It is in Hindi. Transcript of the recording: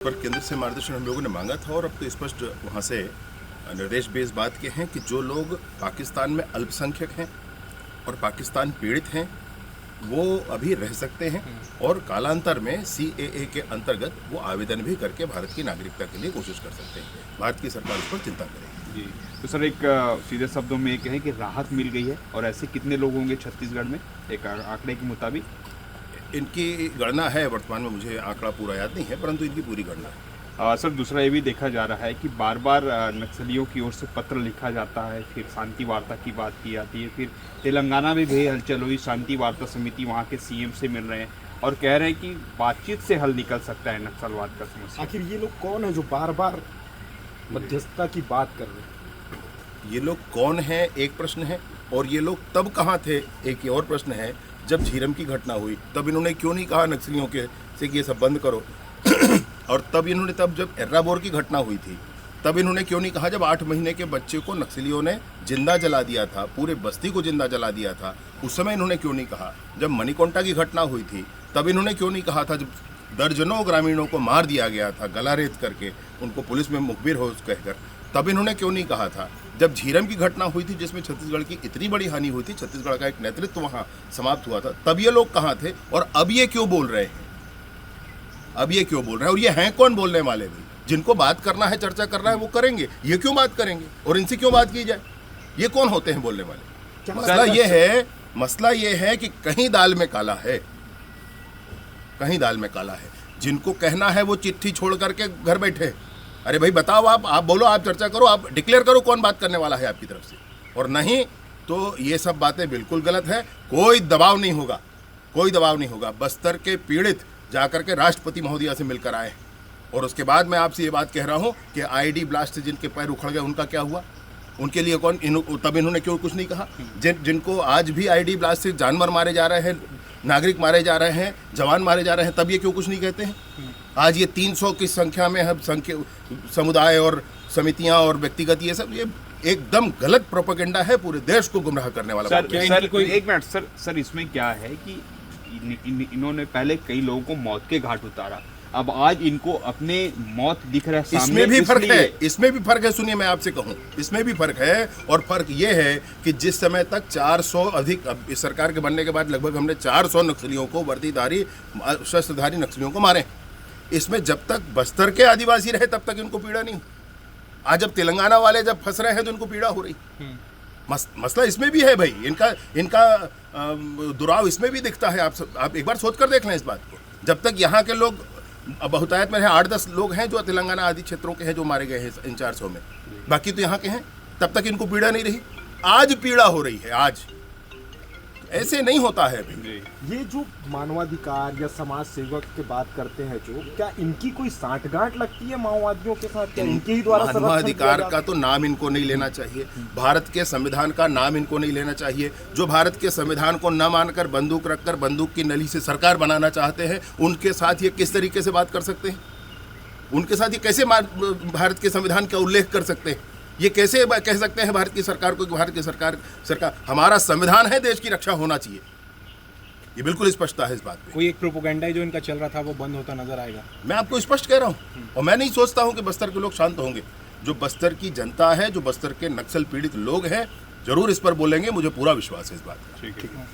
पर केंद्र से मार्गदर्शन हम लोगों ने मांगा था और अब तो स्पष्ट वहाँ से निर्देश भी इस बात के हैं कि जो लोग पाकिस्तान में अल्पसंख्यक हैं और पाकिस्तान पीड़ित हैं वो अभी रह सकते हैं और कालांतर में CAA के अंतर्गत वो आवेदन भी करके भारत की नागरिकता के लिए कोशिश कर सकते हैं। भारत की सरकार इस पर चिंता करेगी। जी तो सर एक सीधे शब्दों में ये कहें कि राहत मिल गई है और ऐसे कितने लोग होंगे छत्तीसगढ़ में एक आंकड़े के मुताबिक? इनकी गणना है, वर्तमान में मुझे आंकड़ा पूरा याद नहीं है, परंतु इनकी पूरी गणना है। सर दूसरा ये भी देखा जा रहा है कि बार बार नक्सलियों की ओर से पत्र लिखा जाता है, फिर शांति वार्ता की बात की जाती है, फिर तेलंगाना में भी हलचल हुई, शांति वार्ता समिति वहाँ के CM से मिल रहे हैं और कह रहे हैं कि बातचीत से हल निकल सकता है नक्सलवाद का समस्या। आखिर ये लोग कौन है जो बार बार मध्यस्थता की बात कर रहे हैं? ये लोग कौन है एक प्रश्न है, और ये लोग तब कहाँ थे एक और प्रश्न है। जब झीरम की घटना हुई तब इन्होंने क्यों नहीं कहा नक्सलियों के से कि ये सब बंद करो और तब जब एर्राबोर की घटना हुई थी तब इन्होंने क्यों नहीं कहा, जब 8 महीने के बच्चे को नक्सलियों ने जिंदा जला दिया था, पूरे बस्ती को जिंदा जला दिया था, उस समय इन्होंने क्यों नहीं कहा। जब मणिकोंटा की घटना हुई थी तब इन्होंने क्यों नहीं कहा था, जब दर्जनों ग्रामीणों को मार दिया गया था गला रेत करके, उनको पुलिस में मुखबिर हो कहकर, तब इन्होंने क्यों नहीं कहा था। जब झीरम की घटना हुई थी जिसमें छत्तीसगढ़ की इतनी बड़ी हानि हुई थी, छत्तीसगढ़ का एक नेतृत्व वहाँ समाप्त हुआ था, तब ये लोग कहाँ थे और अब ये क्यों बोल रहे हैं, अब ये क्यों बोल रहे हैं। और ये हैं कौन बोलने वाले भी? जिनको बात करना है, चर्चा करना है, वो करेंगे। ये क्यों बात करेंगे और इनसे क्यों बात की जाए? ये कौन होते हैं बोलने वाले? मसला ये है कि कहीं दाल में काला है, कहीं दाल में काला है। जिनको कहना है वो चिट्ठी छोड़ करके घर बैठे, अरे भाई बताओ, आप बोलो, आप चर्चा करो, आप डिक्लेयर करो कौन बात करने वाला है आपकी तरफ से, और नहीं तो ये सब बातें बिल्कुल गलत है। कोई दबाव नहीं होगा, कोई दबाव नहीं होगा। बस्तर के पीड़ित जाकर के राष्ट्रपति महोदया से मिलकर आए, और उसके बाद मैं आपसे ये बात कह रहा हूँ कि IED ब्लास्ट से जिनके पैर उखड़ गए उनका क्या हुआ, उनके लिए कौन तब इन्होंने क्यों कुछ नहीं कहा। जिनको आज भी IED ब्लास्ट से जानवर मारे जा रहे हैं, नागरिक मारे जा रहे हैं, जवान मारे जा रहे हैं, तब ये क्यों कुछ नहीं कहते हैं। आज ये 300 की संख्या में है समुदाय और समितियां और व्यक्तिगत, ये सब ये एकदम गलत प्रोपेगेंडा है, पूरे देश को गुमराह करने वाला। सर एक मिनट सर इसमें क्या है कि इन्होंने पहले कई लोगों को मौत के घाट उतारा, अब आज इनको अपने मौत दिख रहा है सामने। इसमें भी फर्क है, इसमें भी फर्क है। सुनिए मैं आपसे कहूं, इसमें भी फर्क है, और फर्क ये है कि जिस समय तक 400 अधिक, अब इस सरकार के बनने के बाद लगभग हमने 400 नक्सलियों को, वर्दीधारी शस्त्रधारी नक्सलियों को मारे। इसमें जब तक बस्तर के आदिवासी रहे तब तक इनको पीड़ा नहीं। आज जब तेलंगाना वाले जब फंस रहे हैं तो इनको पीड़ा हो रही। मसला इसमें भी है भाई, इनका दुराव इसमें भी दिखता है। आप एक बार सोच कर देख लें इस बात को। जब तक यहाँ के लोग बहुतायत में रहे, 8-10 लोग हैं जो तेलंगाना आदि क्षेत्रों के हैं जो मारे गए हैं इन 400 में, बाकी तो यहाँ के हैं, तब तक इनको पीड़ा नहीं रही। आज पीड़ा हो रही है, आज ऐसे नहीं होता है भाई। ये जो मानवाधिकार या समाज सेवक की बात करते हैं, जो क्या इनकी कोई साठगांठ लगती है माओवादियों के साथ? क्या इनके ही द्वारा मानवाधिकार का तो नाम इनको नहीं लेना चाहिए, भारत के संविधान का नाम इनको नहीं लेना चाहिए। जो भारत के संविधान को न मानकर बंदूक रखकर बंदूक की नली से सरकार बनाना चाहते हैं, उनके साथ ये किस तरीके से बात कर सकते हैं? उनके साथ ये कैसे भारत के संविधान का उल्लेख कर सकते हैं? ये कैसे कह सकते हैं भारत की सरकार को कि भारत की सरकार हमारा संविधान है, देश की रक्षा होना चाहिए? ये बिल्कुल स्पष्टता है इस बात पे। कोई एक प्रोपोगंडा जो इनका चल रहा था वो बंद होता नजर आएगा? मैं आपको स्पष्ट कह रहा हूँ, और मैं नहीं सोचता हूँ कि बस्तर के लोग शांत होंगे। जो बस्तर की जनता है, जो बस्तर के नक्सल पीड़ित लोग हैं, जरूर इस पर बोलेंगे, मुझे पूरा विश्वास है इस बात का। ठीक है।